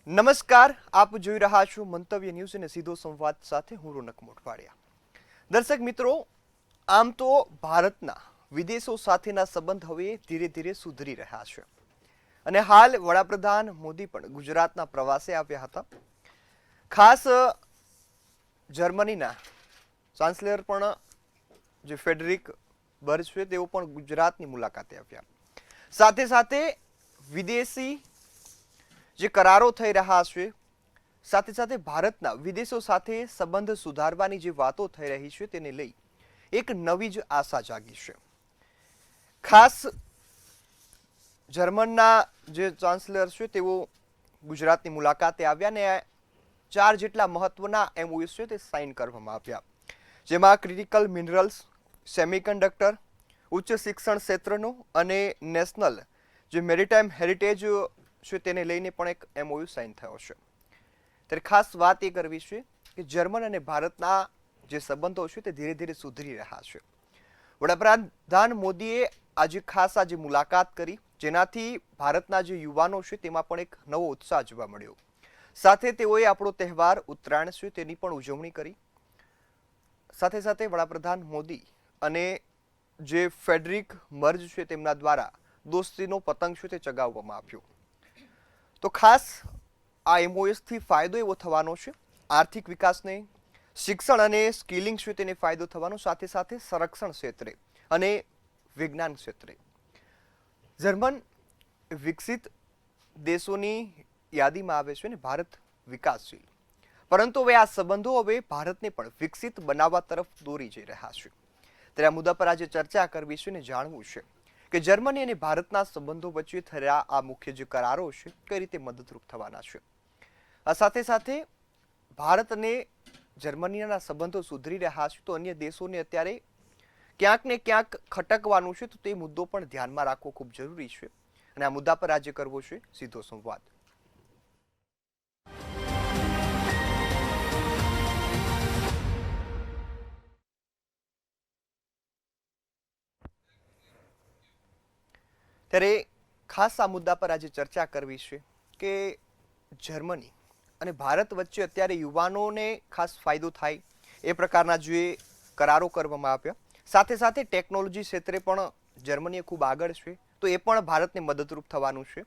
નમસ્કાર, આપ જોઈ રહ્યા છો મંતવ્ય ન્યૂઝ અને સીધો સંવાદ સાથે હું રોનક મોઢવાડિયા. દર્શક મિત્રો, આમ તો ભારતના વિદેશો સાથેના સંબંધ હવે ધીરે ધીરે સુધરી રહ્યા છે અને હાલ વડાપ્રધાન મોદી પણ ગુજરાતના પ્રવાસે આવ્યા હતા. ખાસ જર્મનીના ચાન્સેલર પણ જે ફેડરિક બર્જ છે તેઓ પણ ગુજરાતની મુલાકાતે આવ્યા. સાથે સાથે વિદેશી જે કરારો થઈ રહ્યા છે, સાથે સાથે ભારતના વિદેશો સાથે સંબંધ સુધારવાની જે વાતો થઈ રહી છે તેને લઈ એક નવી જ આશા જાગી છે. ખાસ જર્મનના જે ચાન્સેલર છે તેઓ ગુજરાતની મુલાકાતે આવ્યા અને 4 જેટલા મહત્વના MOUs છે તે સાઇન કરવામાં આવ્યા, જેમાં ક્રિટિકલ મિનરલ્સ, સેમિકન્ડક્ટર, ઉચ્ચ શિક્ષણ ક્ષેત્રનો અને નેશનલ જે મેરીટાઈમ હેરિટેજ છે તેને લઈને પણ એક MOU સાઇન થયો છે. ત્યારે ખાસ વાત એ કરવી છે કે જર્મન અને ભારતના જે સંબંધો છે તે ધીરે ધીરે સુધરી રહ્યા છે. વડાપ્રધાન મોદીએ આજે ખાસ આજે મુલાકાત કરી, જેનાથી ભારતના જે યુવાનો છે તેમાં પણ એક નવો ઉત્સાહ જોવા મળ્યો. સાથે તેઓએ આપણો તહેવાર ઉત્તરાયણ છે તેની પણ ઉજવણી કરી. સાથે સાથે વડાપ્રધાન મોદી અને જે ફેડરિક મર્જ છે તેમના દ્વારા દોસ્તીનો પતંગ છે તે ચગાવવામાં આવ્યો. તો ખાસ આ MOUs થી ફાયદો એવો થવાનો છે, આર્થિક વિકાસને, શિક્ષણ અને સ્કિલિંગ છે તેને ફાયદો થવાનો, સાથે સાથે સંરક્ષણ ક્ષેત્રે અને વિજ્ઞાન ક્ષેત્રે. જર્મન વિકસિત દેશોની યાદીમાં આવે છે અને ભારત વિકાસશીલ, પરંતુ હવે આ સંબંધો હવે ભારતને પણ વિકસિત બનાવવા તરફ દોરી જઈ રહ્યા છે. ત્યારે આ મુદ્દા પર આજે ચર્ચા કરવી છે અને જાણવું છે કે જર્મની અને ભારતના સંબંધો વચ્ચે થયેલા આ મુખ્ય જે કરારો છે કઈ રીતે મદદરૂપ થવાના છે. આ સાથે સાથે ભારત અને જર્મનીના સંબંધો સુધરી રહ્યા છે તો અન્ય દેશોને અત્યારે ક્યાંક ને ક્યાંક ખટકવાનું છે, તો તે મુદ્દો પણ ધ્યાનમાં રાખવો ખૂબ જરૂરી છે અને આ મુદ્દા પર આજે કરવો છે સીધો સંવાદ. ત્યારે ખાસ આ મુદ્દા પર આજે ચર્ચા કરવી છે કે જર્મની અને ભારત વચ્ચે અત્યારે યુવાનોને ખાસ ફાયદો થાય એ પ્રકારના જે કરારો કરવામાં આવ્યા. સાથે સાથે ટેકનોલોજી ક્ષેત્રે પણ જર્મની ખૂબ આગળ છે, તો એ પણ ભારતને મદદરૂપ થવાનું છે.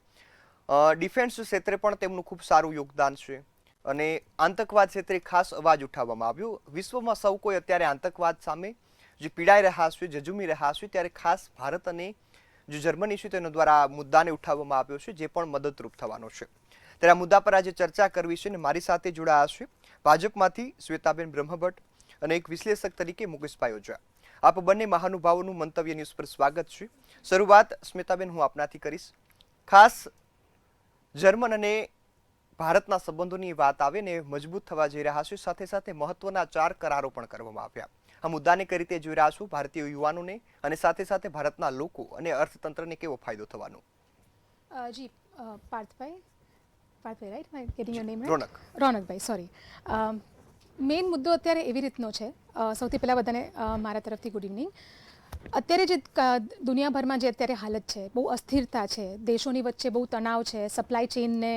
ડિફેન્સ ક્ષેત્રે પણ તેમનું ખૂબ સારું યોગદાન છે અને આતંકવાદ ક્ષેત્રે ખાસ અવાજ ઉઠાવવામાં આવ્યો. વિશ્વમાં સૌ કોઈ અત્યારે આતંકવાદ સામે જે પીડાઈ રહ્યા છે, ઝઝૂમી રહ્યા છે, ત્યારે ખાસ ભારત અને જે જર્મની છે તેના દ્વારા આ મુદ્દાને ઉઠાવવામાં આવ્યો છે, જે પણ મદદરૂપ થવાનો છે. ત્યારે આ મુદ્દા પર આજે ચર્ચા કરવી છે અને મારી સાથે જોડાયા છે ભાજપમાંથી શ્વેતાબેન બ્રહ્મભટ્ટ અને એક વિશ્લેષક તરીકે મુકેશભાઈ ઓઝા. આપ બંને મહાનુભાવોનું મંતવ્ય ન્યૂઝ પર સ્વાગત છે. શરૂઆત શ્વેતાબેન હું આપનાથી કરીશ. ખાસ જર્મન અને ભારતના સંબંધોની વાત આવે ને મજબૂત થવા જઈ રહ્યા છે, સાથે સાથે મહત્વના 4 કરારો પણ કરવામાં આવ્યા. આ મુદ્દાને કઈ રીતે જોઈ રહ્યા છો, ભારતીય યુવાનોને અને સાથે સાથે ભારતના લોકો અને અર્થતંત્રને કેવો ફાયદો થવાનો? જી પાર્થભાઈ, right, I getting your name Ronak. રોનકભાઈ, સોરી. મેઇન મુદ્દો અત્યારે એવી રીતનો છે, સૌથી પહેલાં બધાને મારા તરફથી ગુડ ઇવનિંગ. અત્યારે જે દુનિયાભરમાં જે અત્યારે હાલત છે, બહુ અસ્થિરતા છે, દેશોની વચ્ચે બહુ તણાવ છે, સપ્લાય ચેઇનને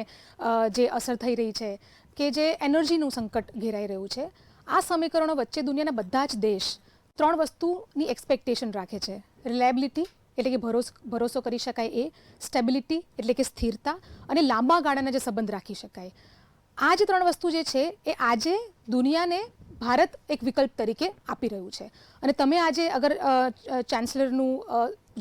જે અસર થઈ રહી છે, કે જે એનર્જીનું સંકટ ઘેરાઈ રહ્યું છે, આ સમીકરણો વચ્ચે દુનિયાના બધા જ દેશ 3 વસ્તુની એક્સપેક્ટેશન રાખે છે. રિલાયબિલિટી એટલે કે ભરોસો કરી શકાય એ, સ્ટેબિલિટી એટલે કે સ્થિરતા, અને લાંબા ગાળાના જે સંબંધ રાખી શકાય. આ જે 3 વસ્તુ જે છે એ આજે દુનિયાને ભારત એક વિકલ્પ તરીકે આપી રહ્યું છે. અને તમે આજે અગર ચાન્સલરનું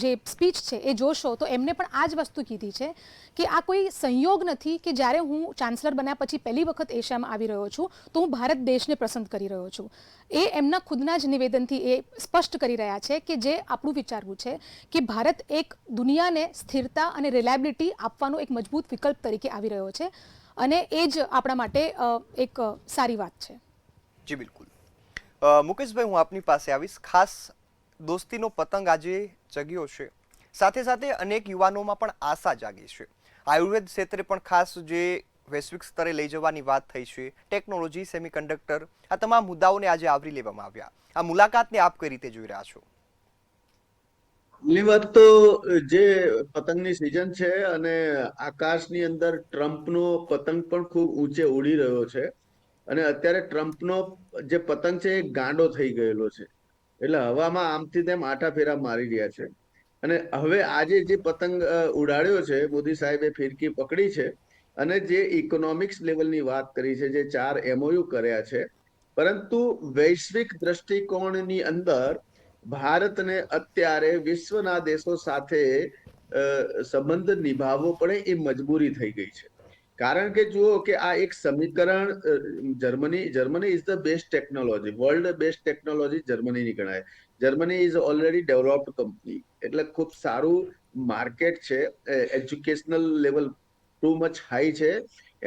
જે સ્પીચ છે એ જોશો તો એમને પણ આ જ વસ્તુ કીધી છે કે આ કોઈ સંયોગ નથી કે જ્યારે હું ચાન્સલર બન્યા પછી પહેલી વખત એશિયામાં આવી રહ્યો છું તો હું ભારત દેશને પસંદ કરી રહ્યો છું. એ એમના ખુદના જ નિવેદનથી એ સ્પષ્ટ કરી રહ્યા છે કે જે આપણું વિચારવું છે કે ભારત એક દુનિયાને સ્થિરતા અને રિલાયબિલિટી આપવાનો એક મજબૂત વિકલ્પ તરીકે આવી રહ્યો છે અને એ જ આપણા માટે એક સારી વાત છે. જી બિલકુલ. મુકેશભાઈ, હું આપની પાસે આવીશ. ખાસ દોસ્તીનો પતંગ આજે ચગ્યો છે, સાથે સાથે અનેક યુવાનોમાં પણ આશા જાગી છે. આયુર્વેદ ક્ષેત્રે પણ ખાસ જે વૈશ્વિક સ્તરે લઈ જવાની વાત થઈ છે, ટેકનોલોજી, સેમિકન્ડક્ટર, આ તમામ મુદ્દાઓને આજે આવરી લેવામાં આવ્યા. આ મુલાકાતને આપ કઈ રીતે જોઈ રહ્યા છો? પહેલી વાત તો જે પતંગની સિઝન છે અને આકાશની અંદર ટ્રમ્પનો પતંગ પણ ખૂબ ઊંચે ઉડી રહ્યો છે અને અત્યારે ટ્રમ્પનો જે પતંગ છે એ ગાંડો થઈ ગયેલો છે. એટલે હવામાં આમથી તેમ આટા ફેરા મારી રહ્યા છે અને હવે આજે જે પતંગ ઉડાડ્યો છે, મોદી સાહેબે ફિરકી પકડી છે અને જે ઇકોનોમિક્સ લેવલની વાત કરી છે, જે 4 MOU કર્યા છે, પરંતુ વૈશ્વિક દ્રષ્ટિકોણની અંદર ભારતને અત્યારે વિશ્વના દેશો સાથે સંબંધ નિભાવવો પડે એ મજબૂરી થઈ ગઈ છે. કારણ કે જુઓ કે આ એક સમીકરણ, Germany is the best technology, world best technology જર્મનીની ગણાય. Germany is already developed company, એટલે ખૂબ સારું માર્કેટ છે. Educational level too much high છે,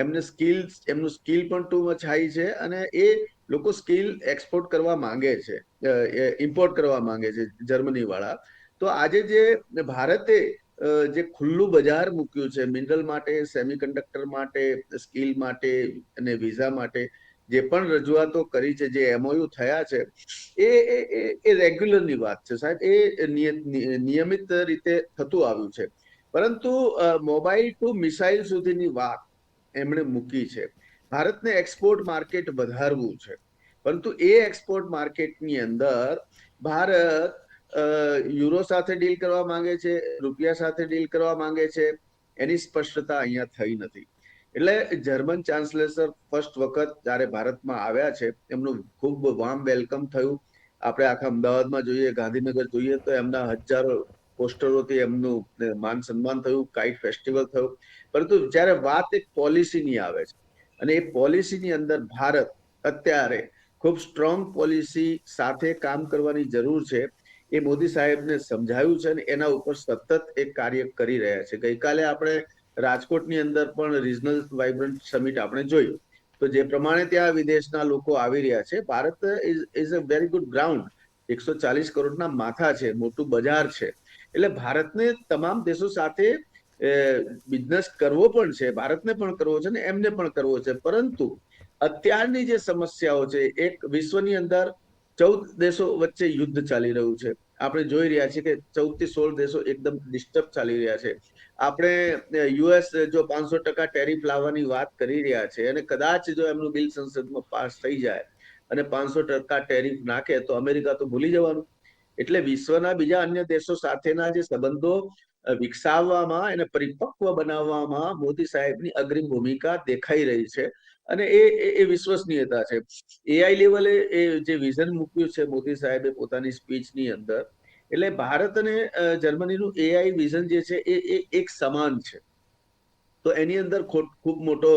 એમનું સ્કિલ પણ ટુ મચ હાઈ છે અને એ લોકો સ્કિલ એક્સપોર્ટ કરવા માંગે છે, ઇમ્પોર્ટ કરવા માંગે છે જર્મની વાળા. તો આજે જે ભારતે જે ખુલ્લું બજાર મૂક્યું છે મિનરલ માટે, સેમિકન્ડક્ટર માટે, સ્કિલ માટે અને વિઝા માટે, જે પણ રજૂઆતો કરી છે, જે MOU થયા છે, એ રેગ્યુલરની વાત છે સાહેબ. એ નિયમિત રીતે થતું આવ્યું છે. પરંતુ મોબાઈલ ટુ મિસાઇલ સુધીની વાત એમણે મૂકી છે. ભારતને એક્સપોર્ટ માર્કેટ વધારવું છે, પરંતુ એ એક્સપોર્ટ માર્કેટની અંદર ભારત યુરો સાથે ડીલ કરવા માંગે છે, રૂપિયા સાથે ડીલ કરવા માંગે છે. એની સ્પષ્ટતા અહીંયા થઈ નથી. એટલે જર્મન ચાન્સલર ફર્સ્ટ વખત જ્યારે ભારતમાં આવ્યા છે, એમનું ખૂબ વાર્મ વેલકમ થયું. આપણે આખા અમદાવાદમાં જોઈએ, ગાંધીનગર જોઈએ તો એમના હજારો પોસ્ટરોથી એમનું માન સન્માન થયું, કાઇટ ફેસ્ટિવલ થયું. પરંતુ જ્યારે વાત એક પોલિસીની આવે છે અને એ પોલિસીની અંદર ભારત અત્યારે ખૂબ સ્ટ્રોંગ પોલિસી સાથે કામ કરવાની જરૂર છે, એ મોદી સાહેબને સમજાયું છે અને એના ઉપર સતત એક કાર્ય કરી રહ્યા છે. ગઈકાલે આપણે રાજકોટની અંદર પણ રિજનલ વાઇબ્રન્ટ સમિટ આપણે જોયું, તો જે પ્રમાણે ત્યાં વિદેશના લોકો આવી રહ્યા છે, Bharat is a very good ground. 140 કરોડના માથા છે, મોટું બજાર છે. એટલે ભારતને તમામ દેશો સાથે બિઝનેસ કરવો પણ છે, ભારતને પણ કરવો છે ને એમને પણ કરવો છે. પરંતુ અત્યારની જે સમસ્યાઓ છે, એક વિશ્વની અંદર 14 દેશો વચ્ચે યુદ્ધ ચાલી રહ્યું છે. આપણે જોઈ રહ્યા છીએ કે 14 થી 16 દેશો એકદમ ડિસ્ટર્બ ચાલી રહ્યા છે. આપણે US જો 500% ટેરિફ લાવવાની વાત કરી રહ્યા છે અને કદાચ જો એમનું બિલ સંસદમાં પાસ થઈ જાય અને 500% ટેરિફ નાખે તો અમેરિકા તો ભૂલી જવાનું. એટલે વિશ્વના બીજા અન્ય દેશો સાથેના જે સંબંધો વિકસાવવામાં અને પરિપક્વ બનાવવામાં મોદી સાહેબની અગ્રીમ ભૂમિકા દેખાઈ રહી છે અને એ વિશ્વસનીયતા છે. AI લેવલે એ જે વિઝન મૂક્યું છે મોદી સાહેબે પોતાની સ્પીચની અંદર, એટલે ભારત અને જર્મનીનું AI વિઝન જે છે એ એક સમાન છે. તો એની અંદર ખૂબ મોટો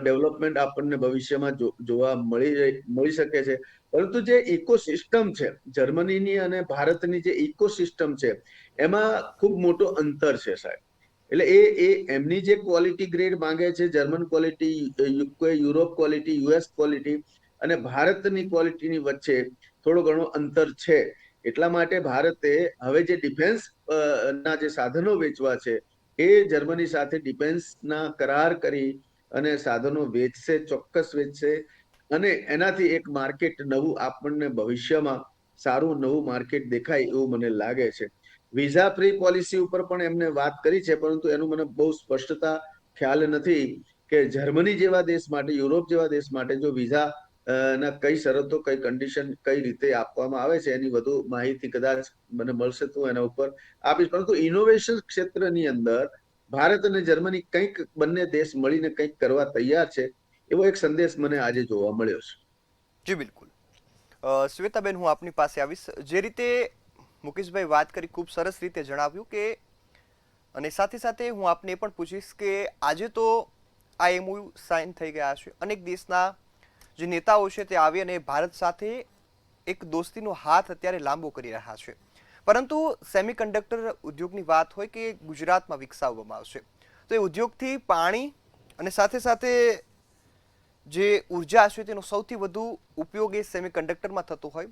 ડેવલપમેન્ટ આપણને ભવિષ્યમાં જોવા મળી શકે છે. પરંતુ જે ઇકોસિસ્ટમ છે જર્મનીની અને ભારતની, જે ઇકોસિસ્ટમ છે એમાં ખૂબ મોટો અંતર છે સાહેબ. એટલે એ એમની જે ક્વોલિટી ગ્રેડ માંગે છે, German quality, Europe quality, US quality અને ભારતની ક્વોલિટીની વચ્ચે થોડો ઘણો અંતર છે. એટલા માટે ભારતે હવે જે ડિફેન્સ ના જે સાધનો વેચવા છે, એ જર્મની સાથે ડિફેન્સના કરાર કરી અને સાધનો વેચશે, ચોક્કસ વેચશે અને એનાથી એક માર્કેટ નવું આપણને ભવિષ્યમાં સારું નવું માર્કેટ દેખાય એવું મને લાગે છે. વિઝા ફ્રી પોલિસી ઉપર પણ એમને વાત કરી છે, પરંતુ એનું મને બહુ સ્પષ્ટતા ખ્યાલ નથી કે જર્મની જેવા દેશ માટે, યુરોપ જેવા દેશ માટે જો વિઝા ના કઈ શરતો, કઈ કન્ડિશન, કઈ રીતે આપવામાં આવે છે, એની વધુ માહિતી કદાચ મને મળશે તો એના ઉપર આપીશ. પરંતુ ઇનોવેશન ક્ષેત્રની અંદર ભારત અને જર્મની કંઈક બંને દેશ મળીને કંઈક કરવા તૈયાર છે, એવો એક સંદેશ મને આજે જોવા મળ્યો છે. જી બિલકુલ. શ્વેતાબેન, હું આપની પાસે આવીશ. જે રીતે મુકેશભાઈ વાત કરી, ખૂબ સરસ રીતે જણાવ્યું કે, અને સાથે સાથે હું આપને એ પણ પૂછીશ કે આજે તો આ MOU સાઇન થઈ ગયા છે, અનેક દેશના જે નેતાઓ છે તે આવી અને ભારત સાથે એક દોસ્તીનો હાથ અત્યારે લાંબો કરી રહ્યા છે. પરંતુ સેમિકન્ડક્ટર ઉદ્યોગની વાત હોય કે ગુજરાતમાં વિકસાવવામાં આવશે, તો એ ઉદ્યોગથી પાણી અને સાથે સાથે જે ઉર્જા છે તેનો સૌથી વધુ ઉપયોગ એ સેમિકન્ડક્ટરમાં થતો હોય,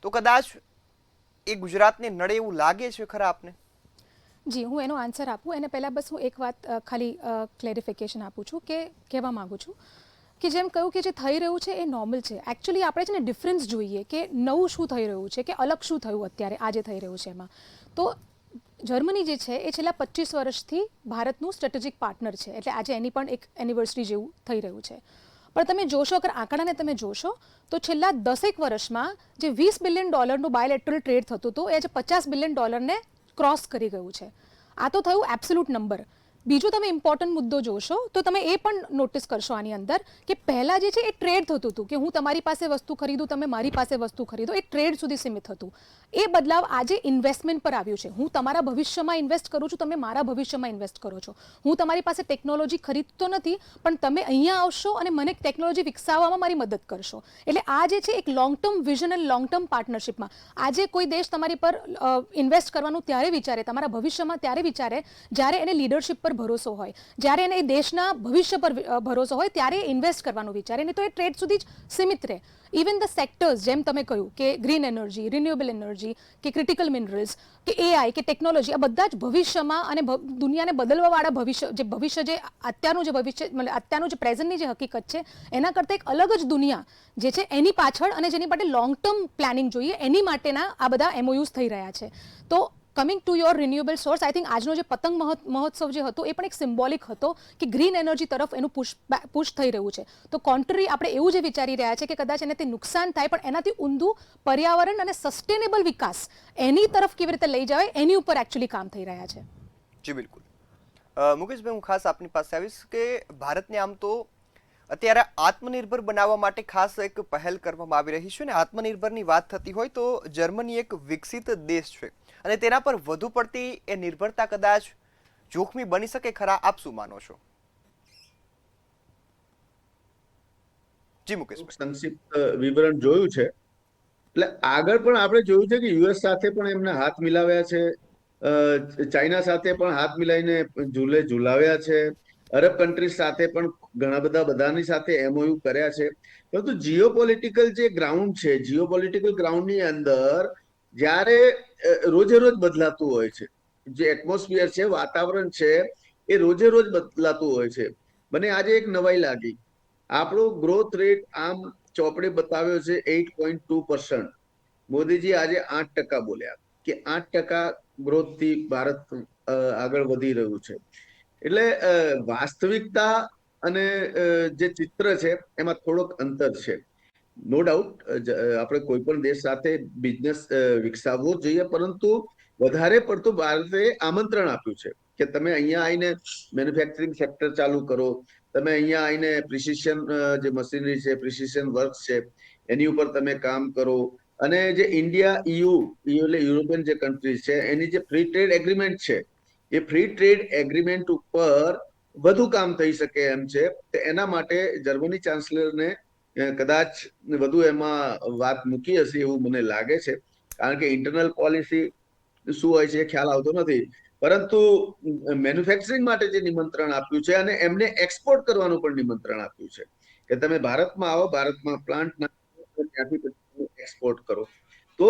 તો કદાચ એ ગુજરાતને નડે એવું લાગે છે ખરા આપને? જી, હું એનો આન્સર આપું એને પહેલાં બસ હું એક વાત ખાલી ક્લેરિફિકેશન આપું છું કે કહેવા માગું છું કે જેમ કહ્યું કે જે થઈ રહ્યું છે એ નોર્મલ છે. એકચ્યુઅલી આપણે છે ને ડિફરન્સ જોઈએ કે નવું શું થઈ રહ્યું છે, કે અલગ શું થયું અત્યારે આજે થઈ રહ્યું છે એમાં. તો જર્મની જે છે એ છેલ્લા 25 વર્ષથી ભારતનું સ્ટ્રેટેજિક પાર્ટનર છે, એટલે આજે એની પણ એક એનિવર્સરી જેવું થઈ રહ્યું છે. પણ તમે જોશો, અગર આંકડાને તમે જોશો તો છેલ્લા 10 વર્ષમાં જે $20 બિલિયન બાયોલેટરલ ટ્રેડ થતું હતું એ આજે $50 બિલિયન ક્રોસ કરી ગયું છે. આ તો થયું એબ્સોલ્યુટ નંબર. બીજો તમે ઇમ્પોર્ટન્ટ મુદ્દો જોશો તો તમે એ પણ નોટિસ કરશો આની અંદર કે પહેલાં જે છે એ ટ્રેડ થતું હતું કે હું તમારી પાસે વસ્તુ ખરીદું, તમે મારી પાસે વસ્તુ ખરીદો, એ ટ્રેડ સુધી સીમિત હતું. એ બદલાવ આજે ઇન્વેસ્ટમેન્ટ પર આવ્યું છે. હું તમારા ભવિષ્યમાં ઇન્વેસ્ટ કરું છું, તમે મારા ભવિષ્યમાં ઇન્વેસ્ટ કરો છો. હું તમારી પાસે ટેકનોલોજી ખરીદતો નથી, પણ તમે અહીંયા આવશો અને મને ટેકનોલોજી વિકસાવવામાં મારી મદદ કરશો. એટલે આ જે છે એક લોંગ ટર્મ વિઝન અને લોંગ ટર્મ પાર્ટનરશિપમાં આજે કોઈ દેશ તમારી પર ઇન્વેસ્ટ કરવાનું ત્યારે વિચારે, તમારા ભવિષ્યમાં ત્યારે વિચારે જ્યારે એને લીડરશિપ પર ભરોસો હોય, જ્યારે એને દેશના ભવિષ્ય પર ભરોસો હોય ત્યારે ઇન્વેસ્ટ કરવાનું વિચારે, નહીં તો એ ટ્રેડ સુધી જ સીમિત રહે. ઇવન ધ સેક્ટર્સ, જેમ તમે કહ્યું કે ગ્રીન એનર્જી, રિન્યુએબલ એનર્જી કે ક્રિટિકલ મિનરલ્સ કે એઆઈ કે ટેકનોલોજી, આ બધા જ ભવિષ્યમાં અને દુનિયાને બદલવાવાળા ભવિષ્ય જે અત્યારનું જે ભવિષ્ય મતલબ અત્યારનું જે પ્રેઝન્ટની જે હકીકત છે એના કરતાં એક અલગ જ દુનિયા જે છે એની પાછળ અને જેની માટે લોંગ ટર્મ પ્લાનિંગ જોઈએ એની માટેના આ બધા એમઓયુઝ થઈ રહ્યા છે. તો coming to your renewable source, I think આજનો જે પતંગ મહોત્સવ જે હતો એ પણ એક સિમ્બોલિક હતો કે ગ્રીન એનર્જી તરફ એનું પુશ થઈ રહ્યું છે. તો કોન્ટ્રરી આપણે એવું જે વિચારી રહ્યા છે કે કદાચ એનાથી નુકસાન થાય પણ એનાથી ઊંધું પર્યાવરણ અને સસ્ટેનેબલ વિકાસ એની તરફ કેવી રીતે લઈ જવાય એની ઉપર એકચ્યુઅલી કામ થઈ રહ્યા છે. જી બિલકુલ. મુકેશભાઈ, હું ખાસ આપની પાસે આવીશ કે ભારતને આમ તો અત્યારે આત્મનિર્ભર બનાવવા માટે ખાસ એક પહેલ કરવામાં આવી રહી છે, અને આત્મનિર્ભરની વાત થતી હોય તો જર્મની એક વિકસિત દેશ છે અને તેના પર વધુ પડતી એ નિર્ભરતા કદાચ જોખમી બની શકે ખરા, આપ શું માનો છો? જી મુકેશ. સંક્ષિપ્ત વિવરણ જોયું છે. એટલે આગળ પણ આપણે જોયું છે કે યુએસ સાથે પણ એમને હાથ મિલાવ્યા છે, ચાઇના સાથે પણ હાથ મિલાવીને ઝુલાવ્યા છે, અરબ કન્ટ્રીઝ સાથે પણ ઘણા બધાની સાથે એમઓયુ કર્યા છે. પરંતુ જીઓપોલિટિકલ જે ગ્રાઉન્ડ છે, જીઓપોલિટિકલ ગ્રાઉન્ડની અંદર જ્યારે રોજે રોજ બદલાતું હોય છે, જે એટમોસ્ફિયર છે, વાતાવરણ છે, એ રોજે રોજ બદલાતું હોય છે. મને આજે એક નવાઈ લાગી, આપણો ગ્રોથ રેટ આમ ચોપડે બતાવ્યો છે 8.2%. મોદીજી આજે 8% બોલ્યા કે 8% ગ્રોથ થી ભારત આગળ વધી રહ્યું છે. એટલે વાસ્તવિકતા અને જે ચિત્ર છે એમાં થોડોક અંતર છે. નો ડાઉટ આપણે કોઈ પણ દેશ સાથે બિઝનેસ વિકસાવવો જોઈએ, પરંતુ વધારે પડતું ભારતે આમંત્રણ આપ્યું છે કે તમે અહીંયા આવીને મેન્યુફેક્ચરિંગ સેક્ટર ચાલુ કરો, તમે અહીંયા આવીને પ્રિસિશન જે મશીનરી છે, પ્રિસિશન વર્ક છે, એની ઉપર તમે કામ કરો. અને જે ઇન્ડિયા EU એટલે યુરોપિયન જે કન્ટ્રીઝ છે એની જે ફ્રી ટ્રેડ એગ્રીમેન્ટ છે, એ ફ્રી ટ્રેડ એગ્રીમેન્ટ ઉપર વધુ કામ થઈ શકે એમ છે. એના માટે જર્મની ચાન્સલરને કદાચ વધુ એમાં વાત મૂકી હશે એવું મને લાગે છે, કારણ કે ઇન્ટરનલ પોલિસી શું હોય છે એ ખ્યાલ આવતો નથી. પરંતુ મેન્યુફેક્ચરિંગ માટે જે નિમંત્રણ આપ્યું છે અને એમને એક્સપોર્ટ કરવાનું પણ નિમંત્રણ આપ્યું છે કે તમે ભારતમાં આવો, ભારતમાં પ્લાન્ટ ત્યાંથી એક્સપોર્ટ કરો. તો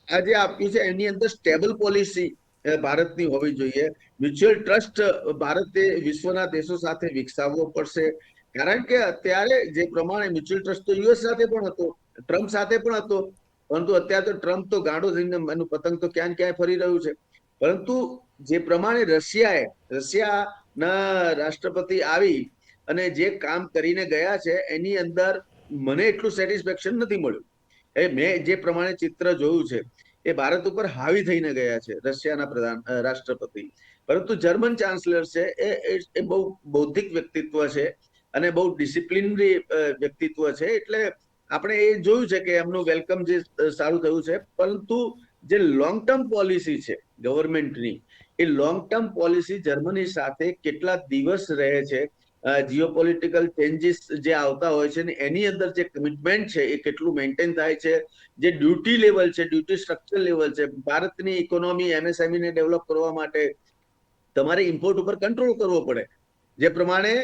આ જે આપ્યું છે એની અંદર સ્ટેબલ પોલિસી ભારતની હોવી જોઈએ. મ્યુચ્યુઅલ ટ્રસ્ટ ભારતે વિશ્વના દેશો સાથે વિકસાવવો પડશે, કારણ કે અત્યારે જે પ્રમાણે મ્યુચ્યુઅલ ટ્રસ્ટ તો યુએસ સાથે પણ હતો, ટ્રમ્પ સાથે પણ હતો, પરંતુ અત્યારે તો ટ્રમ્પ તો ગાંડો થઈને એનું પતંગ તો ક્યાં ક્યાંય ફરી રહ્યું છે. પરંતુ જે પ્રમાણે રશિયાના રાષ્ટ્રપતિ આવી અને જે કામ કરીને ગયા છે એની અંદર મને એટલું સેટિસ્ફેક્શન નથી મળ્યું. મેં જે પ્રમાણે ચિત્ર જોયું છે એ ભારત ઉપર હાવી થઈને ગયા છે રશિયાના રાષ્ટ્રપતિ. પરંતુ જર્મન ચાન્સલર છે એ બહુ બૌદ્ધિક વ્યક્તિત્વ છે અને બહુ ડિસિપ્લિનરી વ્યક્તિત્વ છે. એટલે આપણે એ જોયું છે કે એમનું વેલકમ જે સારું થયું છે. પરંતુ જે લોંગ ટર્મ પોલિસી છે ગવર્મેન્ટની, એ લોંગ ટર્મ પોલિસી જર્મની સાથે કેટલા દિવસ રહે છે, જીઓપોલિટિકલ ચેન્જીસ જે આવતા હોય છે ને એની અંદર જે કમિટમેન્ટ છે એ કેટલું મેન્ટેન થાય છે, જે ડ્યુટી લેવલ છે, ડ્યુટી સ્ટ્રક્ચર લેવલ છે. ભારતની ઇકોનોમી MSME ને ડેવલપ કરવા માટે તમારે ઇમ્પોર્ટ ઉપર કંટ્રોલ કરવો પડે. જે પ્રમાણે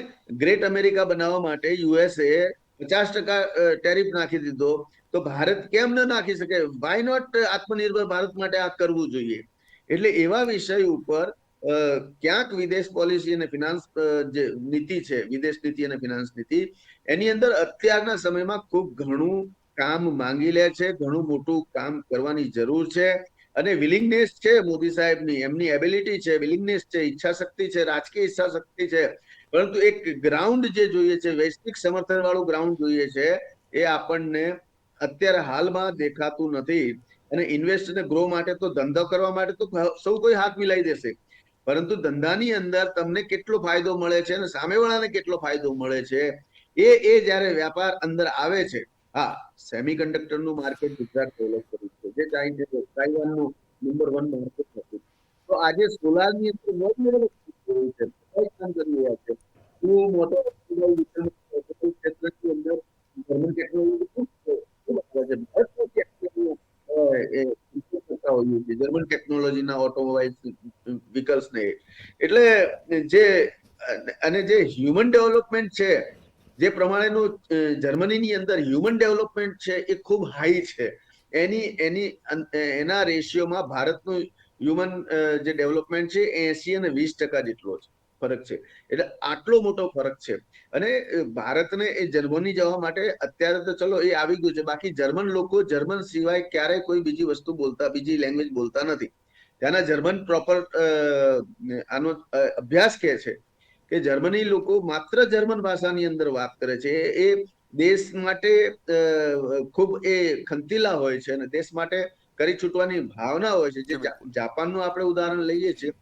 ગ્રેટ અમેરિકા બનાવવા માટે યુએસએ 50% ટેરિફ નાખી દીધો, તો ભારત કેમ ન નાખી શકે? વાય નોટ આત્મનિર્ભર ભારત માટે આ કરવું જોઈએ. એટલે એવા વિષય ઉપર ક્યાંક વિદેશ પોલિસી અને ફિનાન્સ જે નીતિ છે, વિદેશ નીતિ અને ફિનાન્સ નીતિ, એની અંદર અત્યારના સમયમાં ખૂબ ઘણું કામ માંગી લે છે, ઘણું મોટું કામ કરવાની જરૂર છે. અને વિલિંગનેસ છે મોદી સાહેબની, એમની એબિલિટી છે, વિલિંગનેસ છે, ઈચ્છા શક્તિ છે, રાજકીય ઈચ્છા શક્તિ છે, પરંતુ એક ગ્રાઉન્ડ જે જોઈએ છે, વૈશ્વિક સમર્થન વાળું ગ્રાઉન્ડ જોઈએ છે, એ આપણને અત્યારે હાલમાં દેખાતું નથી. અને ઇન્વેસ્ટ અને ગ્રો માટે તો, ધંધો કરવા માટે તો સૌ કોઈ હાથ મિલાવી દેશે, પરંતુ ધંધાની અંદર તમને કેટલો ફાયદો મળે છે અને સામેવાળાને કેટલો ફાયદો મળે છે, એ જયારે વ્યાપાર અંદર આવે છે. હા, સેમિકન્ડક્ટર નું માર્કેટ ગુજરાત ડેવલપ કર્યું છે, જે તાઇવાનનું નંબર 1 માર્કેટ હતું. તો આજે સોલાર ની અંદર કામ કરી રહ્યા છે. હું મોટો ક્ષેત્રની અંદર જર્મન ટેકનોલોજી જર્મન ટેકનોલોજીના ઓટોમોબાઈલ વ્હીકલ્સ ને, એટલે જે અને જે હ્યુમન ડેવલપમેન્ટ છે, જે પ્રમાણેનું જર્મનીની અંદર હ્યુમન ડેવલપમેન્ટ છે, એ ખૂબ હાઈ છે. એના રેશિયોમાં ભારતનું હ્યુમન જે ડેવલપમેન્ટ છે 80 અને 20% જેટલો છે ફરક છે. એટલે આટલો મોટો ફરક છે. અને ભારતને એ જર્મની જવા માટે અત્યારે તો ચલો એ આવી ગયું છે, બાકી જર્મન લોકો જર્મન સિવાય ક્યારેય કોઈ બીજી વસ્તુ બોલતા, બીજી લેંગ્વેજ બોલતા નથી. ત્યાંના જર્મન પ્રોપર આનો અભ્યાસ કે છે કે જર્મની લોકો માત્ર જર્મન ભાષાની અંદર વાત કરે છે. એ દેશ માટે ખૂબ એ ખંતીલા હોય છે અને દેશ માટે કરી છૂટવાની ભાવના હોય છે. જે જાપાનનું આપણે ઉદાહરણ લઈએ છીએ,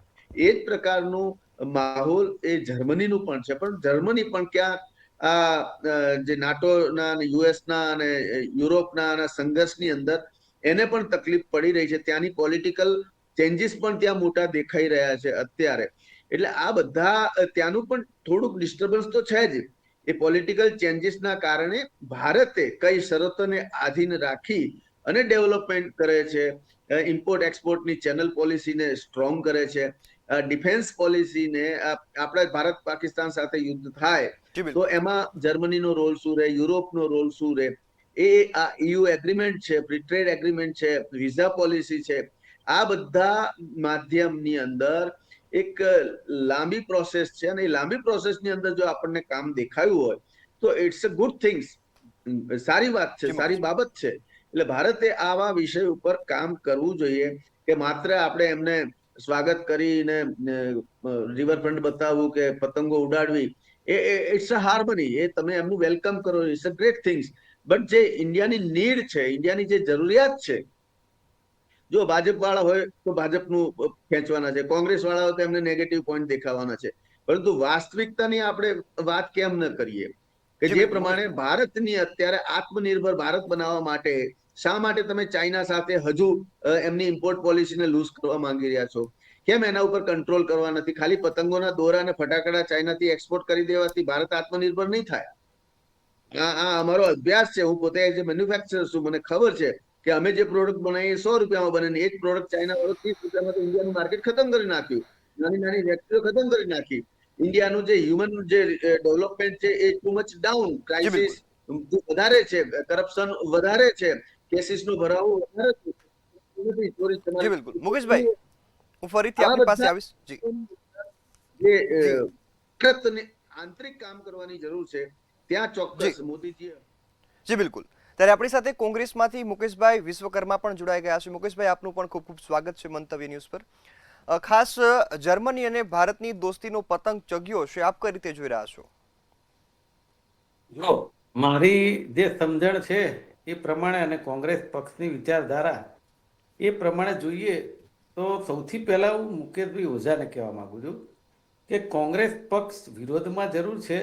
એ જ પ્રકારનું માહોલ એ જર્મનીનું પણ છે. પણ જર્મની પણ ક્યાં આ જે નાટોના અને યુએસના અને યુરોપના સંઘર્ષની અંદર એને પણ તકલીફ પડી રહી છે. ત્યાંની પોલિટિકલ ચેન્જીસ પણ ત્યાં મોટા દેખાઈ રહ્યા છે અત્યારે. એટલે આ બધા ત્યાંનું પણ થોડુંક ડિસ્ટર્બન્સ તો છે જ. એ પોલિટિકલ ચેન્જીસના કારણે ભારતે કઈ શરતોને આધીન રાખી અને ડેવલપમેન્ટ કરે છે, ઇમ્પોર્ટ એક્સપોર્ટની ચેનલ પોલિસીને સ્ટ્રોંગ કરે છે, ડિફેન્સ પોલિસીને, આપણે ભારત પાકિસ્તાન સાથે યુદ્ધ થાય તો એમાં જર્મનીનો રોલ શું રહે, યુરોપનો રોલ શું રહે, એ આ EU એગ્રીમેન્ટ છે, ફ્રી ટ્રેડ એગ્રીમેન્ટ છે, વિઝા પોલિસી છે, આ બધા માધ્યમની અંદર એક લાંબી પ્રોસેસ છે. અને એ લાંબી પ્રોસેસની અંદર જો આપણને કામ દેખાયું હોય તો ઇટ્સ અ ગુડ થિંગ્સ, સારી વાત છે, સારી બાબત છે. એટલે ભારતે આવા વિષય ઉપર કામ કરવું જોઈએ કે માત્ર આપણે એમને સ્વાગત કરીને રિવરફ્રન્ટ બતાવવું કે પતંગો ઉડાડવી, ઇટ્સ અ હાર્મની. એ તમે એમનું વેલકમ કરો, it's a great things. But જે ઇન્ડિયાની નીડ છે, ઇન્ડિયાની જે જરૂરિયાત છે, જો ભાજપ વાળા હોય તો ભાજપનું ખેંચવાના છે, કોંગ્રેસ વાળા હોય તો એમને નેગેટિવ પોઈન્ટ દેખાવાના છે, પરંતુ વાસ્તવિકતાની આપણે વાત કેમ ન કરીએ કે જે પ્રમાણે ભારતની અત્યારે આત્મનિર્ભર ભારત બનાવવા માટે શા માટે તમે ચાઇના સાથે હજુ એમની ઇમ્પોર્ટ પોલિસીને લૂઝ કરવા માંગી રહ્યા છો? કેમ એના ઉપર કંટ્રોલ કરવા નથી? ખાલી પતંગોના દોરા અને ફટાકડા ચાઇનાથી એક્સપોર્ટ કરી દેવાથી ભારત આત્મનિર્ભર નહીં થાય. આ અમારો અભ્યાસ છે. હું પોતે એઝ એ મેન્યુફેક્ચરર છું, મને ખબર છે કે અમે જે પ્રોડક્ટ બનાવીએ 100 રૂપિયામાં બને ને એ જ પ્રોડક્ટ ચાઇના વાળો 30 રૂપિયામાં તો ઇન્ડિયાનું માર્કેટ ખતમ કરી નાખ્યું. નાની નાની ફેક્ટરીઓ ખતમ કરી નાખી. ઇન્ડિયાનું જે હ્યુમન જે ડેવલપમેન્ટ છે એ ટુ મચ ડાઉન, ક્રાઇસિસ વધારે છે, કરપ્શન વધારે છે, કેસીસનો ભરાવો વધારે છે. જી બિલકુલ મુકેશભાઈ, હું ફરીથી આપની પાસે આવીશ. જી જે આંતરિક કામ કરવાની જરૂર છે, ત્યાં ચોક્કસ મોદીજી. જી બિલકુલ. ત્યારે આપણી સાથે કોંગ્રેસમાંથી મુકેશભાઈ વિશ્વકર્મા પણ જોડાઈ ગયા છે. મુકેશભાઈ, આપનું પણ ખૂબ ખૂબ સ્વાગત છે મંતવ્ય ન્યૂઝ પર. ખાસ જર્મની અને ભારતની દોસ્તીનો પતંગ ચગ્યો છે, આપ કઈ રીતે જોઈ રહ્યા છો? જો મારી જે સમજણ છે એ પ્રમાણે અને કોંગ્રેસ પક્ષની વિચારધારા એ પ્રમાણે જોઈએ તો સૌથી પહેલા હું મુકેશભાઈ ઓઝાને કહેવા માંગુ છું કે કોંગ્રેસ પક્ષ વિરોધમાં જરૂર છે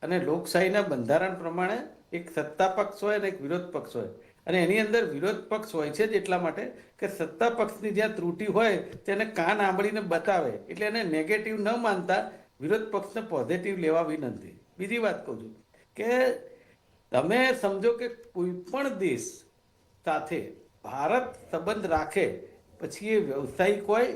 અને લોકશાહીના બંધારણ પ્રમાણે એક સત્તા પક્ષ હોય અને એક વિરોધ પક્ષ હોય, અને એની અંદર વિરોધ પક્ષ હોય છે જ એટલા માટે કે સત્તા પક્ષની જ્યાં ત્રુટિ હોય તેને કાન આંબળીને બતાવે, એટલે એને નેગેટિવ ન માનતા વિરોધ પક્ષને પોઝિટિવ લેવા વિનંતી. બીજી વાત કહું છું કે તમે સમજો કે કોઈ પણ દેશ સાથે ભારત સંબંધ રાખે, પછી એ વ્યવસાયિક હોય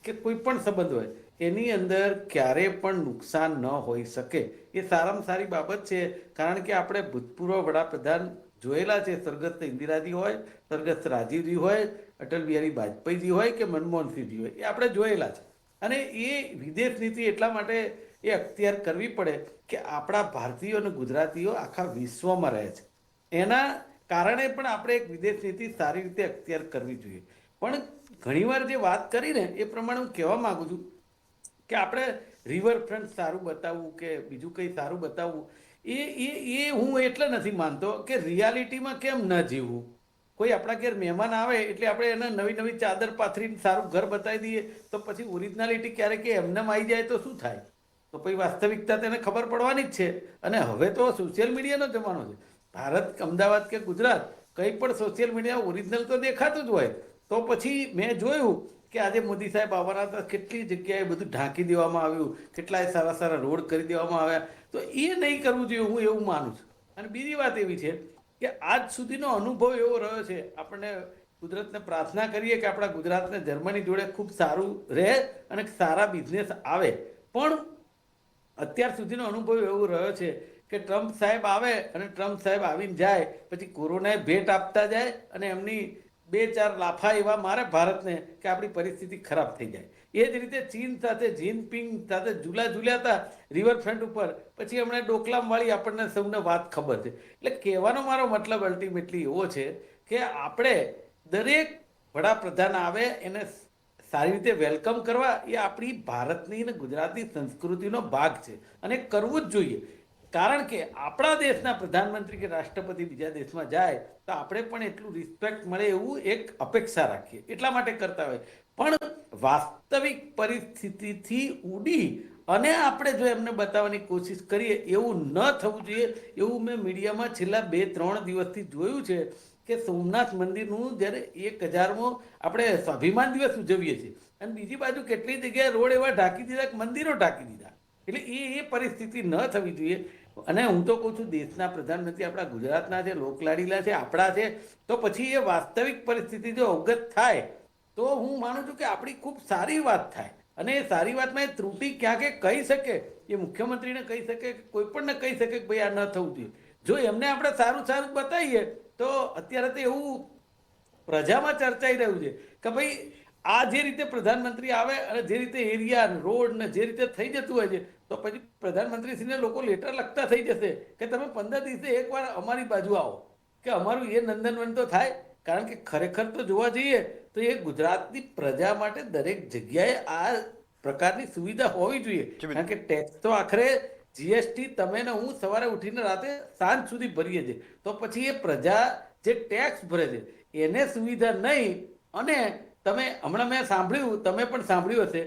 કે કોઈ પણ સંબંધ હોય, એની અંદર ક્યારે પણ નુકસાન ન હોઈ શકે. એ સારામાં સારી બાબત છે, કારણ કે આપણે ભૂતપૂર્વ વડાપ્રધાન જોયેલા છે, સ્વર્ગસ્થ ઇન્દિરાજી હોય, સ્વર્ગસ્થ રાજીવજી હોય, અટલ બિહારી વાજપેયીજી હોય કે મનમોહનસિંહજી હોય, એ આપણે જોયેલા છે. અને એ વિદેશ નીતિ એટલા માટે એ અખ્તિયાર કરવી પડે કે આપણા ભારતીયો અને ગુજરાતીઓ આખા વિશ્વમાં રહે છે, એના કારણે પણ આપણે એક વિદેશ નીતિ સારી રીતે અખ્તિયાર કરવી જોઈએ. પણ ઘણીવાર જે વાત કરીને એ પ્રમાણે હું કહેવા માંગુ છું કે આપણે રિવરફ્રન્ટ સારું બતાવવું કે બીજું કંઈ સારું બતાવવું એ હું એટલે નથી માનતો કે રિયાલિટીમાં કેમ ન જીવવું. કોઈ આપણા ઘેર મહેમાન આવે એટલે આપણે એને નવી નવી ચાદર પાથરીને સારું ઘર બતાવી દઈએ તો પછી ઓરિજિનાલિટી ક્યારેક એમને આવી જાય તો શું થાય? તો પછી વાસ્તવિકતા તેને ખબર પડવાની જ છે. અને હવે તો સોશિયલ મીડિયાનો જમાનો છે. ભારત, અમદાવાદ કે ગુજરાત કંઈ પણ સોશિયલ મીડિયા ઓરિજિનલ તો દેખાતું જ હોય. તો પછી મેં જોયું કે આજે મોદી સાહેબ આવવાના હતા, કેટલી જગ્યાએ બધું ઢાંકી દેવામાં આવ્યું, કેટલાય સારા સારા રોડ કરી દેવામાં આવ્યા. તો એ નહીં કરવું જોઈએ, હું એવું માનું છું. અને બીજી વાત એવી છે કે આજ સુધીનો અનુભવ એવો રહ્યો છે, આપણને કુદરતને પ્રાર્થના કરીએ કે આપણા ગુજરાતને જર્મની જોડે ખૂબ સારું રહે અને સારા બિઝનેસ આવે. પણ અત્યાર સુધીનો અનુભવ એવો રહ્યો છે કે ટ્રમ્પ સાહેબ આવે અને ટ્રમ્પ સાહેબ આવીને જાય, પછી કોરોનાએ ભેટ આપતા જાય અને એમની 2-4 લાફા એવા મારે ભારતને કે આપણી પરિસ્થિતિ ખરાબ થઈ જાય. એ જ રીતે ચીન સાથે જિનપિંગ સાથે ઝૂલ્યા હતા રિવરફ્રન્ટ ઉપર, પછી હમણાં ડોકલામવાળી આપણને સૌને વાત ખબર છે. એટલે કહેવાનો મારો મતલબ અલ્ટિમેટલી એવો છે કે આપણે દરેક વડાપ્રધાન આવે એને સારી રીતે વેલકમ કરવા એ આપણી ભારતની અને ગુજરાતની સંસ્કૃતિનો ભાગ છે અને કરવું જ જોઈએ. કારણ કે આપણા દેશના પ્રધાનમંત્રી કે રાષ્ટ્રપતિ બીજા દેશમાં જાય તો આપણે પણ એટલું રિસ્પેક્ટ મળે એવું એક અપેક્ષા રાખીએ, એટલા માટે કરતા હોય. પણ વાસ્તવિક પરિસ્થિતિથી ઉડી અને આપણે જો એમને બતાવવાની કોશિશ કરીએ એવું ન થવું જોઈએ. એવું મેં મીડિયામાં છેલ્લા 2-3 દિવસથી જોયું છે કે સોમનાથ મંદિરનું જ્યારે 1000મો આપણે સ્વાભિમાન દિવસ ઉજવીએ છીએ અને બીજી બાજુ કેટલી જગ્યાએ રોડ એવા ઢાંકી દીધા કે મંદિરો ઢાંકી દીધા. એટલે એ પરિસ્થિતિ ન થવી જોઈએ. અને હું તો કહું છું, દેશના પ્રધાનમંત્રી આપણા ગુજરાતના છે, લોકલાડીલા છે, આપણા છે, તો પછી એ વાસ્તવિક પરિસ્થિતિ જો અવગત થાય તો હું માનું છું કે આપણી ખૂબ સારી વાત થાય. અને એ સારી વાતમાં એ ત્રુટિ ક્યાંક કહી શકે, એ મુખ્યમંત્રીને કહી શકે, કોઈ પણને કહી શકે કે ભાઈ આ ન થવું જોઈએ. જો એમને આપણે સારું સારું બતાવીએ તો અત્યારે તો એવું પ્રજામાં ચર્ચાઈ રહ્યું છે કે ભાઈ આ જે રીતે પ્રધાનમંત્રી આવે અને જે રીતે એરિયા રોડ ને જે રીતે થઈ જતું હોય છે, તો પછી પ્રધાનમંત્રીશ્રીને લોકો લેટર લખતા થઈ જશે કે તમે 15 દિવસે એકવાર અમારી બાજુ આવો, કે અમારું એ નંદનવન તો થાય. કારણ કે ખરેખર તો જોવા જઈએ તો એ ગુજરાતની પ્રજા માટે દરેક જગ્યાએ આ પ્રકારની સુવિધા હોવી જોઈએ. કારણ કે ટેક્સ તો આખરે જીએસટી તમે ને હું સવારે ઉઠીને રાતે સાંજ સુધી ભરીએ છીએ, તો પછી એ પ્રજા જે ટેક્સ ભરે છે એને સુવિધા નહીં. અને તમે હમણાં મેં સાંભળ્યું, તમે પણ સાંભળ્યું હશે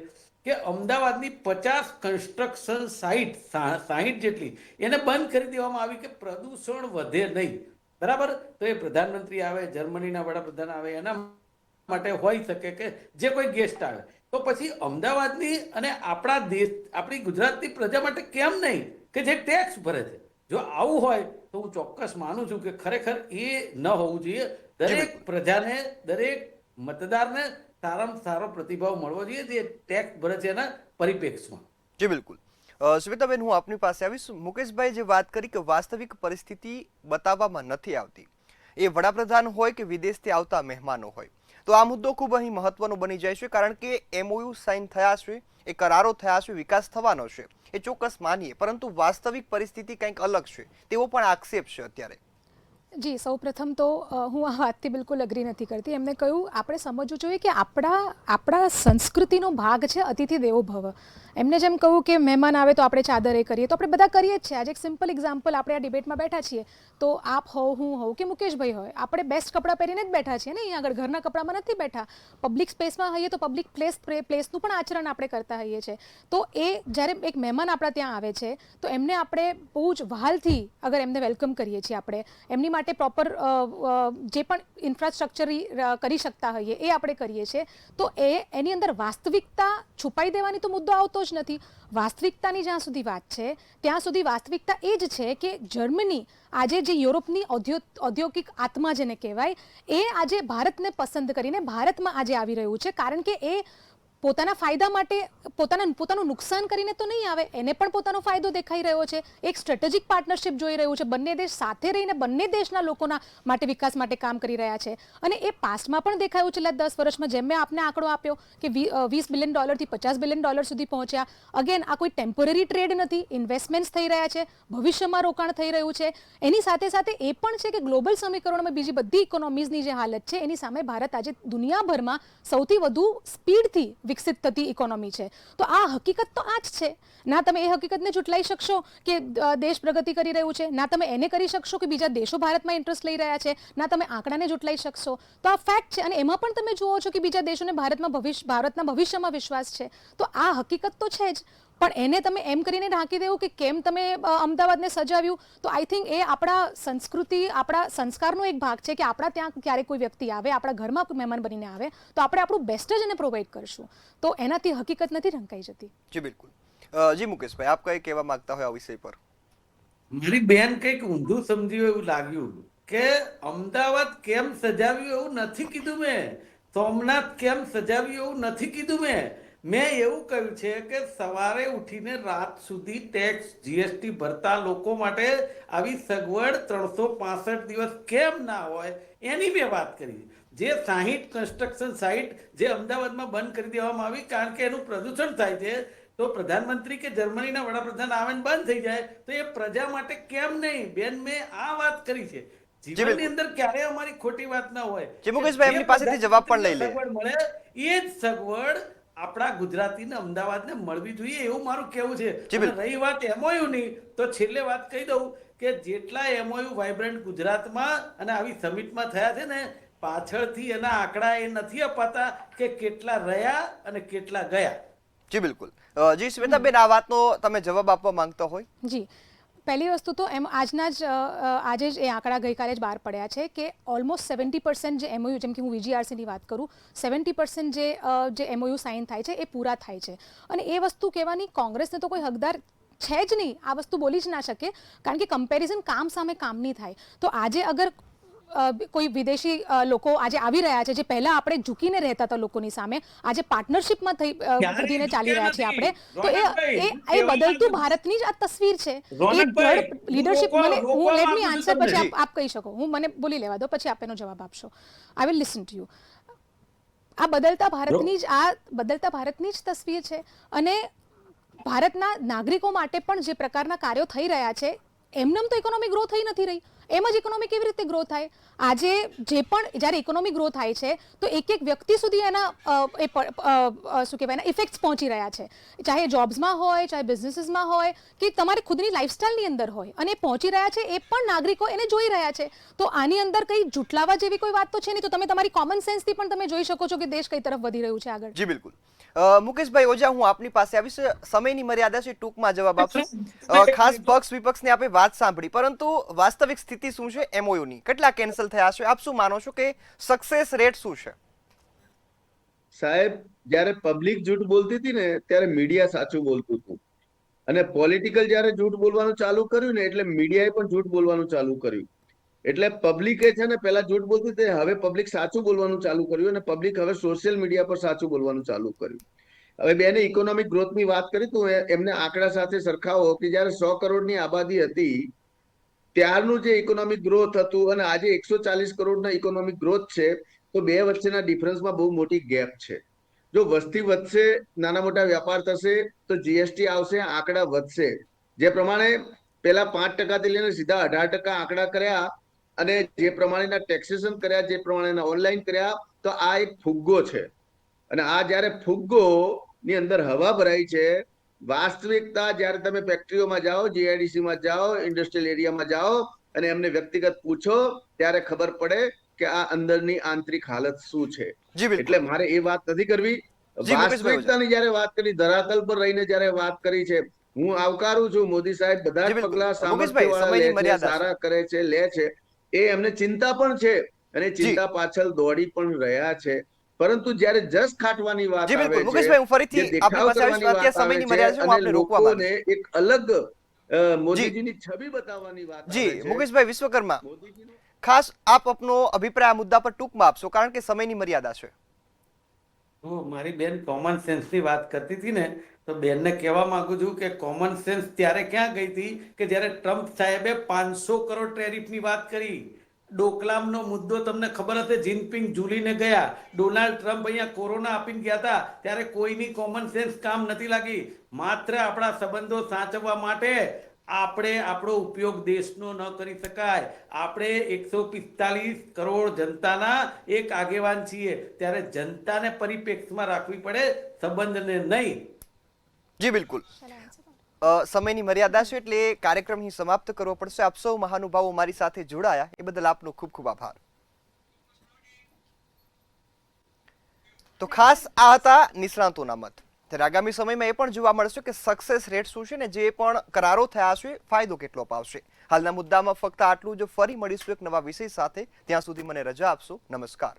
કે અમદાવાદની 50 કન્સ્ટ્રક્શન સાઇટ 60 જેટલી એને બંધ કરી દેવામાં આવી કે પ્રદૂષણ વધે નહીં. બરાબર? તો એ પ્રધાનમંત્રી આવે, જર્મનીના વડાપ્રધાન આવે, એના માટે હોઈ શકે કે જે કોઈ ગેસ્ટ આવે, તો પછી અમદાવાદની અને આપણા દેશ, આપણી ગુજરાતની પ્રજા માટે કેમ નહીં કે જે ટેક્સ ભરે છે? જો આવું હોય તો હું ચોક્કસ માનું છું કે ખરેખર એ ન હોવું જોઈએ. દરેક પ્રજાને, દરેક મતદારને સારામાં સારો પ્રતિભાવ મળવો જોઈએ જે ટેક્સ ભરે છે એના પરિપ્રેક્ષમાં. જી બિલકુલ. શ્વેતાબેન, હું આપની પાસે આવીશ. મુકેશભાઈ જે વાત કરી કે વાસ્તવિક પરિસ્થિતિ બતાવવામાં નથી આવતી, એ વડાપ્રધાન હોય કે વિદેશથી આવતા મહેમાનો હોય, તો આ મુદ્દો ખૂબ અહીં મહત્વનો બની જાય છે. કારણ કે MOU સાઇન થયા છે, એ કરારો થયા છે, વિકાસ થવાનો છે, એ ચોક્કસ માનીએ, પરંતુ વાસ્તવિક પરિસ્થિતિ કંઈક અલગ છે તેવો પણ આક્ષેપ છે અત્યારે. જી, સૌપ્રથમ તો હું આ વાતથી બિલકુલ અગ્રી નથી કરતી. એમને કહ્યું આપણે સમજવું જોઈએ કે આપણા સંસ્કૃતિનો ભાગ છે અતિથિ દેવો ભવ. એમને જેમ કહું કે મહેમાન આવે તો આપણે ચાદર એ કરીએ, તો આપણે બધા કરીએ જ છે. આજે એક સિમ્પલ એક્ઝામ્પલ, આપણે આ ડિબેટમાં બેઠા છીએ તો આપ હોવ, હું હોઉં કે મુકેશભાઈ હોય, આપણે બેસ્ટ કપડાં પહેરીને જ બેઠા છીએ ને અહીંયા આગળ, ઘરના કપડામાં નથી બેઠા. પબ્લિક સ્પેસમાં હોઈએ તો પબ્લિક પ્લેસનું પણ આચરણ આપણે કરતા હોઈએ છીએ. તો એ જ્યારે એક મહેમાન આપણા ત્યાં આવે છે તો એમને આપણે બહુ જ વહાલથી અગર એમને વેલકમ કરીએ છીએ, આપણે એમની માટે પ્રોપર જે પણ ઇન્ફ્રાસ્ટ્રક્ચર કરી શકતા હોઈએ એ આપણે કરીએ છીએ, તો એની અંદર વાસ્તવિકતા છુપાઈ દેવાની તો મુદ્દો આવતો જ નથી. વાસ્તવિકતાની જ્યાં સુધી વાત છે ત્યાં સુધી વાસ્તવિકતા એ જ છે કે જર્મની આજે જે યુરોપની ઔદ્યોગિક આત્મા જેને કહેવાય, એ આજે ભારતને પસંદ કરીને ભારતમાં આજે આવી રહ્યું છે. કારણ કે એ પોતાના ફાયદા માટે પોતાનું નુકસાન કરીને તો નહીં આવે, એને પણ પોતાનો ફાયદો દેખાઈ રહ્યો છે. એક સ્ટ્રેટેજિક પાર્ટનરશિપ જોઈ રહ્યું છે, બંને દેશ સાથે રહીને બંને દેશના લોકોના માટે વિકાસ માટે કામ કરી રહ્યા છે. અને એ પાસ્ટમાં પણ દેખાયું છેલ્લા 10 વર્ષમાં, જેમ મેં આપને આંકડો આપ્યો કે $20 બિલિયન થી $50 બિલિયન સુધી પહોંચ્યા. અગેન આ કોઈ ટેમ્પરરી ટ્રેડ નથી, ઇન્વેસ્ટમેન્ટ્સ થઈ રહ્યા છે, ભવિષ્યમાં રોકાણ થઈ રહ્યું છે. એની સાથે સાથે એ પણ છે કે ગ્લોબલ સમીકરણોમાં બીજી બધી ઇકોનોમીઝની જે હાલત છે એની સામે ભારત આજે દુનિયાભરમાં સૌથી વધુ સ્પીડથી વિકસિત થતી ઇકોનોમી છે. તો આ હકીકત તો આ જ છે. ના તમે એ હકીકતને જુટલાઈ શકશો કે દેશ પ્રગતિ કરી રહ્યું છે, ના તમે એને કરી શકશો કે બીજા દેશો ભારતમાં ઇન્ટરેસ્ટ લઈ રહ્યા છે, ના તમે આંકડાને જુટલાઈ શકશો. તો આ ફેક્ટ છે. અને એમાં પણ તમે જુઓ છો કે બીજા દેશોને ભારતના ભવિષ્યમાં વિશ્વાસ છે. તો આ હકીકત તો છે જ. પણ એને તમે એમ કરીને ઢાંકી દેવું કે કેમ તમે અમદાવાદને સજાવ્યું, તો આઈ થિંક એ આપણા સંસ્કૃતિ, આપણા સંસ્કારનો એક ભાગ છે કે આપણા ત્યાં ક્યારેક કોઈ વ્યક્તિ આવે, આપણા ઘરમાં કોઈ મહેમાન બનીને આવે તો આપણે આપણું બેસ્ટ જ એને પ્રોવાઈડ કરશું. તો એનાથી હકીકત નથી ઢંકાઈ જતી. જી બિલકુલ. જી મુકેશભાઈ, આપ કઈ કહેવા માંગતા હોય આ વિષય પર? મારી બેન કંઈક ઊંધું સમજ્યું એવું લાગ્યું કે અમદાવાદ કેમ સજાવ્યું એવું નથી કીધું મેં, સોમનાથ કેમ સજાવ્યું એવું નથી કીધું મેં એવું કહ્યું છે કે સવારે ઉઠીને રાત સુધી ટેક્સ જીએસટી ભરતા લોકો માટે આવી સગવડ 365 દિવસ કેમ ના હોય એની મેં વાત કરી. જે 60 કન્સ્ટ્રક્શન સાઇટ જે અમદાવાદમાં બંધ કરી દેવામાં આવી કારણ કે એનું પ્રદૂષણ થાય છે, તો પ્રધાનમંત્રી કે જર્મનીના વડાપ્રધાન આવે ને બંધ થઈ જાય તો એ પ્રજા માટે કેમ નહીં? બેન, મેં આ વાત કરી છે. જીવનની અંદર ક્યારે અમારી ખોટી વાત ના હોય. મુકેશભાઈ એમની પાસેથી જવાબ પણ લઈ લે. સગવડ મળે એ જ સગવડ આપણા ગુજરાતીને અમદાવાદને મળવી જોઈએ એવું મારું કહેવું છે. રહી વાત એમઓયુ ની, તો છેલ્લે વાત કહી દઉં કે જેટલા એમઓયુ વાઇબ્રન્ટ ગુજરાતમાં અને આવી સમિટમાં થયા છે ને, પાછળથી એના આંકડા એ નથી અપાતા કે કેટલા રહ્યા અને કેટલા ગયા. જી બિલકુલ. જી શ્વેતાબેન, આ વાતનો તમે જવાબ આપવા માંગતા હોય? જી, પહેલી વસ્તુ તો એમ આજે જ એ આંકડા ગઈકાલે જ બહાર પડ્યા છે કે ઓલમોસ્ટ 70% જે એમઓયુ, જેમ કે હું વીજીઆરસીની વાત કરું, 70% જે એમઓયુ સાઇન થાય છે એ પૂરા થાય છે. અને એ વસ્તુ કહેવાની કોંગ્રેસને તો કોઈ હકદાર છે જ નહીં, આ વસ્તુ બોલી જ ના શકે, કારણ કે કમ્પેરિઝન કામ સામે કામની થાય. તો આજે અગર કોઈ વિદેશી લોકો આજે આવી રહ્યા છે જે પહેલા આપણે ઝૂકીને રહેતા હતા લોકોની સામે, આજે પાર્ટનરશિપમાં થઈને ચાલી રહ્યા છીએ આપણે, તો એ બદલતું ભારતની જ આ તસવીર છે. એ દ્રઢ લીડરશિપ, લેટ મી આન્સર, પછી આપ કહી શકો, મને બોલી લેવા દો, પછી આપ એનો જવાબ આપશો. I will listen to you. આ બદલતા ભારતની જ તસવીર છે. અને ભારતના નાગરિકો માટે પણ જે પ્રકારના કાર્યો થઈ રહ્યા છે, એમનેમ તો ઇકોનોમિક ગ્રો થઈ નથી રહી. એમ જ ઇકોનોમી કેવી રીતે ગ્રો થાય? આજે જે પણ જ્યારે ઇકોનોમી ગ્રો થાય છે તો એક વ્યક્તિ સુધી એના શું કહેવાય એના ઇફેક્ટ્સ પહોંચી રહ્યા છે, ચાહે જોબ્સમાં હોય, ચાહે બિઝનેસીસમાં હોય, કે તમારી ખુદની લાઇફસ્ટાઇલની અંદર હોય, અને પહોંચી રહ્યા છે. એ પણ નાગરિકો એને જોઈ રહ્યા છે. તો આની અંદર કંઈ જુટલાવા જેવી કોઈ વાત તો છે નહીં. તો તમે તમારી કોમન સેન્સથી પણ તમે જોઈ શકો છો કે દેશ કઈ તરફ વધી રહ્યું છે આગળ. જી બિલકુલ. મુકેશભાઈ ઓઝા, હું આપની પાસે આવીશ. સમયની મર્યાદા છે, ટૂંકમાં જવાબ આપશો. ખાસ પક્ષ વિપક્ષની આપણે વાત સાંભળી, પરંતુ વાસ્તવિક સ્થિતિ શું છે એમઓયુની? કેટલા કેન્સલ થયા છે? આપ શું માનો છો કે સક્સેસ રેટ શું છે? સાહેબ, જ્યારે પબ્લિક જૂઠ બોલતી હતી ને ત્યારે મીડિયા સાચું બોલતું હતું, અને પોલિટિકલ જ્યારે જૂઠ બોલવાનું ચાલુ કર્યું ને એટલે મીડિયાએ પણ જૂઠ બોલવાનું ચાલુ કર્યું. એટલે પબ્લિકે છે ને પેલા જૂઠ બોલતી હતી, હવે પબ્લિક સાચું બોલવાનું ચાલુ કર્યું, અને પબ્લિક હવે સોશિયલ મીડિયા પર સાચું બોલવાનું ચાલુ કર્યું. હવે બેને ઇકોનોમિક ગ્રોથની વાત કરી તો એમને આંકડા સાથે સરખાવો કે જ્યારે 100 કરોડની આબાદી હતી ત્યારનું જે ઇકોનોમિક ગ્રોથ હતું અને આજે 140 કરોડના ઇકોનોમિક ગ્રોથ છે, તો બે વચ્ચેના ડિફરન્સમાં બહુ મોટી ગેપ છે. જો વસ્તી વધશે, નાના મોટા વ્યાપાર થશે, તો જીએસટી આવશે, આંકડા વધશે. જે પ્રમાણે પેલા 5% લઈને સીધા 18% આંકડા કર્યા, અને જે પ્રમાણેના ટેક્સેશન કર્યા, જે પ્રમાણેના ઓનલાઈન કર્યા, તો આ એક ફુગ્ગો છે. અને આ જ્યારે ફુગ્ગો ની અંદર હવા ભરાઈ છે, વાસ્તવિકતા જ્યારે તમે ફેક્ટરીઓમાં જાઓ, જીઆઈડીસીમાં જાઓ, ઇન્ડસ્ટ્રીયલ એરિયામાં જાઓ અને એમને વ્યક્તિગત પૂછો, ત્યારે ખબર પડે કે આ અંદરની આંતરિક હાલત શું છે. એટલે મારે એ વાત નથી કરવી. વાસ્તવિકતાની જ્યારે વાત કરી, ધરાતલ પર રહીને જ્યારે વાત કરી છે, હું આવકારું છું મોદી સાહેબ બધા જ પગલા સામર્થ્યવાળા લે છે, સારા કરે છે, લે છે. એ એમને ચિંતા પણ છે અને ચિંતા પાછળ દોડી પણ રહ્યા છે. પરંતુ જ્યારે જસ ખાટવાની વાત આવે છે, મુકેશભાઈ હું ફરીથી આપની પાસે આવીશ. અત્યારે સમયની મર્યાદા છે, હું આપને રોકવા માંગુ છું. એક અલગ મોદીજીની છબી બતાવવાની વાત આવે છે. જી મુકેશભાઈ વિશ્વકર્મા, ખાસ આપ આપનો અભિપ્રાય આ મુદ્દા પર ટૂંકમાં આપશો, કારણ કે સમયની મર્યાદા છે. તો મારી બેન કોમન સેન્સની વાત કરતી હતી ને, તો બેનને કહેવા માંગુ છું કે કોમન સેન્સ ત્યારે ક્યાં ગઈ હતી કે જ્યારે ટ્રમ્પ સાહેબે 500 કરોડ ટેરિફની વાત કરી. ડોકલામનો મુદ્દો તમને ખબર હશે, જિનપિંગ ઝૂલીને ગયા, ડોનાલ્ડ ટ્રમ્પ અહીંયા કોરોના આપીને ગયા હતા, ત્યારે કોઈની કોમન સેન્સ કામ નથી લાગી. માત્ર આપણા સંબંધો સાચવવા માટે આપણે આપણો ઉપયોગ દેશનો ન કરી શકાય. આપણે 145 કરોડ જનતાના એક આગેવાન છીએ, ત્યારે જનતાને પરિપ્રેક્ષમાં રાખવી પડે, સંબંધને નહીં. જી બિલકુલ. સમયની મર્યાદા છે એટલે કાર્યક્રમ અહીં સમાપ્ત કરવો પડશે. આપ સૌ મહાનુભાવો મારી સાથે જોડાયા એ બદલ આપનો ખૂબ ખૂબ આભાર. તો ખાસ આ હતા નિષ્ણાતોના મત. ત્યારે આગામી સમયમાં એ પણ જોવા મળશે કે સક્સેસ રેટ શું છે ને જે પણ કરારો થયા છે ફાયદો કેટલો અપાવશે. હાલના મુદ્દામાં ફક્ત આટલું જ. ફરી મળીશું એક નવા વિષય સાથે. ત્યાં સુધી મને રજા આપશો. નમસ્કાર.